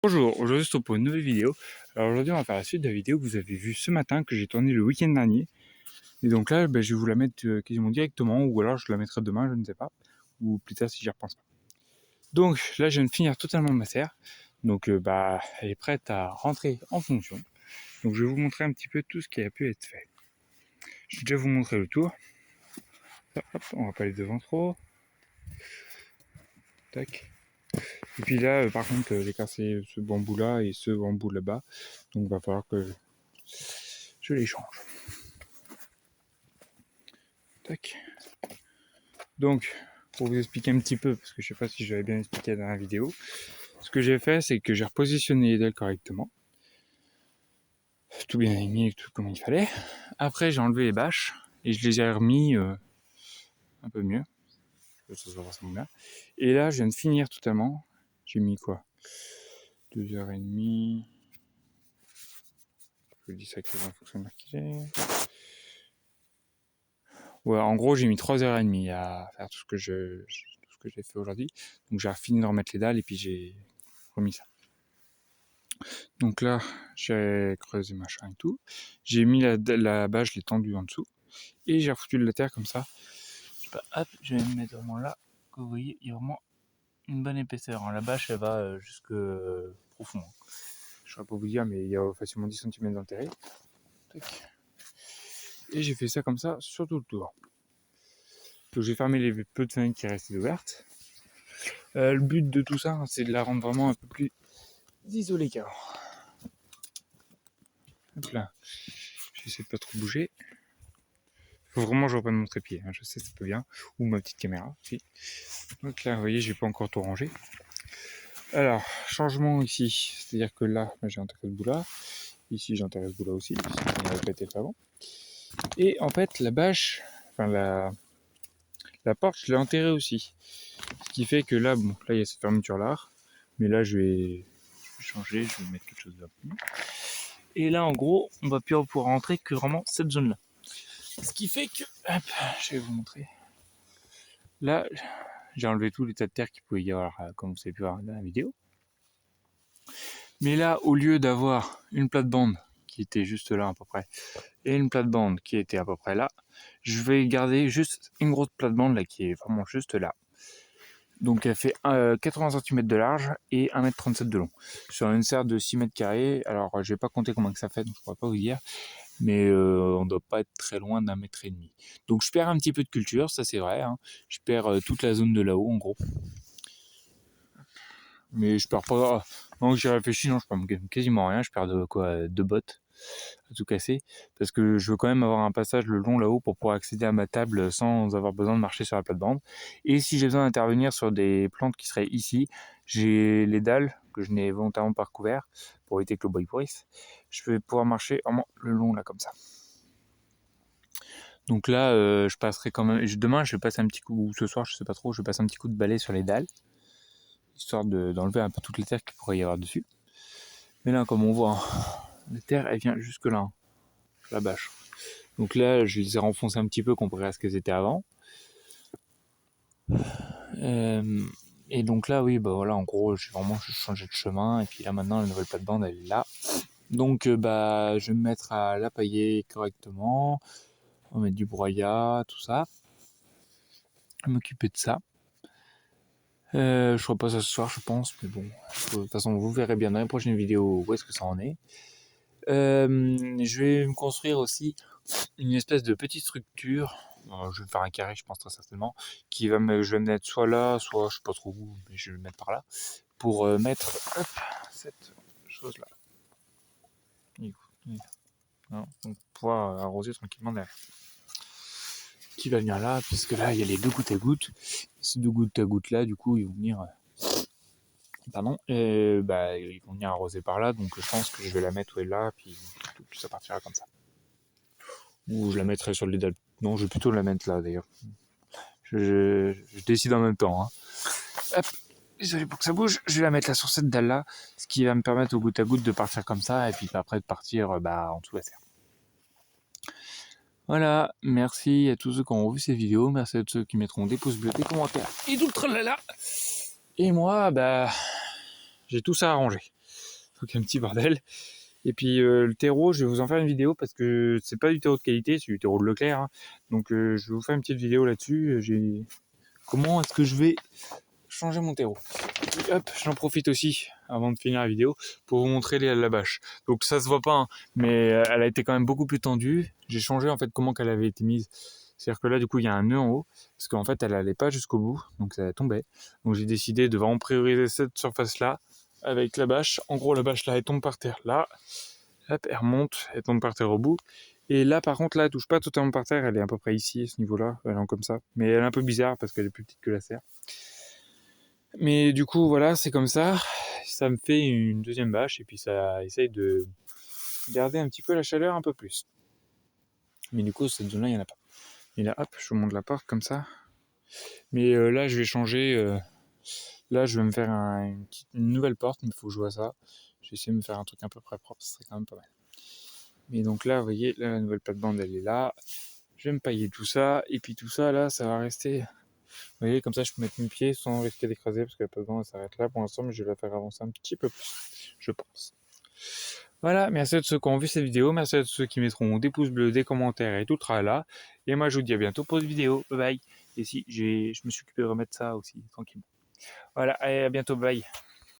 Bonjour, aujourd'hui on se retrouve pour une nouvelle vidéo. Alors aujourd'hui on va faire la suite de la vidéo que vous avez vue ce matin, que j'ai tournée le week-end dernier. Et donc là je vais vous la mettre quasiment directement, ou alors je la mettrai demain, je ne sais pas. Ou plus tard si j'y repense pas. Donc là je viens de finir totalement ma serre. Donc elle est prête à rentrer en fonction. Donc je vais vous montrer un petit peu tout ce qui a pu être fait. Je vais déjà vous montrer le tour. Hop, on va pas aller devant trop. Tac. Et puis là par contre j'ai cassé ce bambou là et ce bambou là-bas. Donc il va falloir que je les change. Tac. Donc, pour vous expliquer un petit peu, parce que je sais pas si j'avais bien expliqué dans la vidéo, ce que j'ai fait, c'est que j'ai repositionné les dalles correctement, tout bien aligné, tout comme il fallait. Après, j'ai enlevé les bâches et je les ai remis un peu mieux, que ça soit forcément bien. Et là, je viens de finir totalement. J'ai mis quoi 2h30. Je vous dis ça en fonction de l'heure qu'il est. Ouais, en gros, j'ai mis 3h30 à faire tout ce que j'ai fait aujourd'hui. Donc, j'ai fini de remettre les dalles et puis j'ai remis ça. Donc là, j'ai creusé machin et tout. J'ai mis la bâche, je l'ai tendue en dessous. Et j'ai refoutu de la terre comme ça. Hop, je vais me mettre vraiment là. Que vous voyez, il y a vraiment une bonne épaisseur. La bâche, elle va jusque profond. Je ne saurais pas vous dire, mais il y a facilement 10 cm d'enterré. Et j'ai fait ça comme ça sur tout le tour. Donc j'ai fermé les peu de fenêtres qui restaient ouvertes. Le but de tout ça, c'est de la rendre vraiment un peu plus isolée qu'avant. Hop là. J'essaie de pas trop bouger. Faut vraiment que je reprenne mon trépied, hein. Je sais, c'est pas bien. Ou ma petite caméra, si. Donc là, vous voyez, j'ai pas encore tout rangé. Alors, changement ici. C'est-à-dire que là, j'ai enterré ce bout là. Ici, j'ai enterré ce bout là aussi. Il n'avait pas été fait avant. Et en fait, la bâche, enfin la porte, je l'ai enterrée aussi. Ce qui fait que là, bon, là, il y a cette fermeture là. Mais là, je vais changer, je vais mettre quelque chose de plus. Et là, en gros, on va plus pouvoir rentrer que vraiment cette zone là. Ce qui fait que, hop, je vais vous montrer. Là, j'ai enlevé tous les tas de terre qu'il pouvait y avoir, comme vous avez pu voir dans la vidéo. Mais là, au lieu d'avoir une plate-bande qui était juste là à peu près, et une plate-bande qui était à peu près là, je vais garder juste une grosse plate-bande là qui est vraiment juste là. Donc elle fait 80 cm de large et 1,37 m de long. Sur une serre de 6 mètres carrés, alors je vais pas compter combien que ça fait, donc je pourrais pas vous dire. Mais on doit pas être très loin d'1,5 m. Donc je perds un petit peu de culture, ça c'est vrai. Hein. Je perds toute la zone de là-haut en gros. Mais je perds pas. Non, j'y réfléchis, non, je perds quasiment rien. Je perds de quoi 2 bottes à tout casser. Parce que je veux quand même avoir un passage le long là-haut pour pouvoir accéder à ma table sans avoir besoin de marcher sur la plate-bande. Et si j'ai besoin d'intervenir sur des plantes qui seraient ici, j'ai les dalles que je n'ai volontairement pas recouvertes pour éviter que le bois pourrisse. Je vais pouvoir marcher vraiment le long là comme ça. Donc là, je passerai quand même. Demain, je vais passer un petit coup, ou ce soir, je sais pas trop, je vais passer un petit coup de balai sur les dalles, histoire d'enlever un peu toutes les terres qu'il pourrait y avoir dessus. Mais là, comme on voit, la terre, elle vient jusque là, hein, la bâche. Donc là, je les ai renfoncées un petit peu comparé à ce qu'elles étaient avant. Et donc là, oui, bah voilà, en gros, j'ai vraiment changé de chemin. Et puis là, maintenant, la nouvelle plate-bande, elle est là. Donc, je vais me mettre à la pailler correctement. On va mettre du broyat, tout ça. M'occuper de ça. Je ferai pas ça ce soir, je pense, mais bon, de toute façon, vous verrez bien dans les prochaines vidéos où est-ce que ça en est. Je vais me construire aussi une espèce de petite structure. Je vais me faire un carré, je pense très certainement, je vais me mettre soit là, soit je sais pas trop où, mais je vais le mettre par là, pour mettre cette chose-là. Donc pouvoir arroser tranquillement derrière. Qui va venir là, puisque là, il y a les 2 gouttes à gouttes. Ces 2 gouttes à gouttes là, du coup, ils vont venir... ils vont venir arroser par là, donc je pense que je vais la mettre là, puis ça partira comme ça. Ou je la mettrai sur les dalles. Non, je vais plutôt la mettre là d'ailleurs. Je décide en même temps. Hein. Hop, désolé pour que ça bouge, je vais la mettre là sur cette dalle là, ce qui va me permettre au goutte à goutte de partir comme ça, et puis après de partir en dessous de la terre. Voilà, merci à tous ceux qui ont revu ces vidéos, merci à tous ceux qui mettront des pouces bleus, des commentaires et tout le tralala. Et moi, j'ai tout ça arrangé. Donc un petit bordel. Et puis le terreau, je vais vous en faire une vidéo parce que c'est pas du terreau de qualité, c'est du terreau de Leclerc. Hein. Donc je vais vous faire une petite vidéo là-dessus. Comment est-ce que je vais changer mon terreau. Et puis, hop, j'en profite aussi, avant de finir la vidéo, pour vous montrer la bâche. Donc ça se voit pas, hein, mais elle a été quand même beaucoup plus tendue. J'ai changé en fait comment qu'elle avait été mise. C'est-à-dire que là, du coup, il y a un nœud en haut, parce qu'en fait, elle allait pas jusqu'au bout, donc ça tombait. Donc j'ai décidé de vraiment prioriser cette surface-là, avec la bâche. En gros, la bâche là, elle tombe par terre là. Hop, elle remonte, elle tombe par terre au bout. Et là, par contre, là, elle touche pas totalement par terre, elle est à peu près ici, à ce niveau-là, elle est comme ça. Mais elle est un peu bizarre, parce qu'elle est plus petite que la serre. Mais du coup, voilà, c'est comme ça. Ça me fait une deuxième bâche et puis ça essaye de garder un petit peu la chaleur un peu plus. Mais du coup, cette zone-là, il n'y en a pas. Et là, hop, je vous montre la porte comme ça. Mais là, je vais changer. Là, je vais me faire une nouvelle porte, mais il faut que je vois ça. Je vais essayer de me faire un truc à peu près propre, ce serait quand même pas mal. Mais donc là, vous voyez, là, la nouvelle plate-bande, elle est là. Je vais me pailler tout ça. Et puis tout ça, là, ça va rester. Vous voyez, comme ça, je peux mettre mes pieds sans risquer d'écraser parce que la plate-bande, elle s'arrête là pour l'instant, mais je vais la faire avancer un petit peu plus, je pense. Voilà, merci à tous ceux qui ont vu cette vidéo, merci à tous ceux qui mettront des pouces bleus, des commentaires et tout le tralala là. Et moi, je vous dis à bientôt pour une vidéo. Bye bye. Et si, je me suis occupé de remettre ça aussi, tranquillement. Voilà, allez, à bientôt, bye.